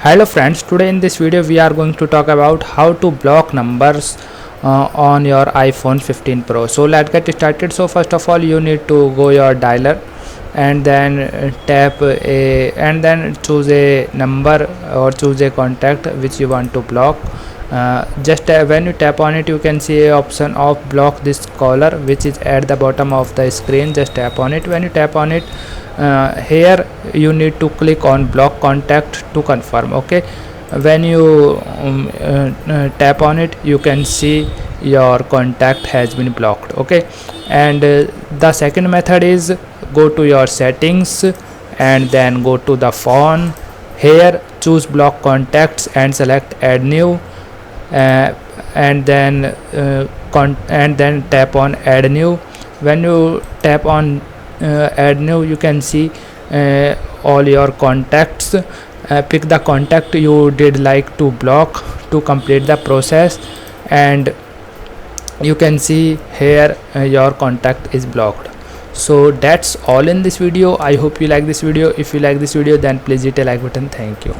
Hello friends, today in this video we are going to talk about how to block numbers on your iPhone 15 Pro. So let's get started. So first of all you need to go your dialer and then tap a and then choose a number or choose a contact which you want to block. Just when you tap on it, you can see a option of block this caller which is at the bottom of the screen. Just tap on it. When you tap on it, here you need to click on block contact to confirm. Okay, when you tap on it, you can see your contact has been blocked. Okay, and the second method is go to your settings and then go to the phone. Here choose block contacts and select add new, and then tap on add new. When you tap on add new, you can see all your contacts. Pick the contact you did like to block to complete the process, and you can see here your contact is blocked. So that's all in this video. I hope you like this video. If you like this video, then please hit a like button. Thank you.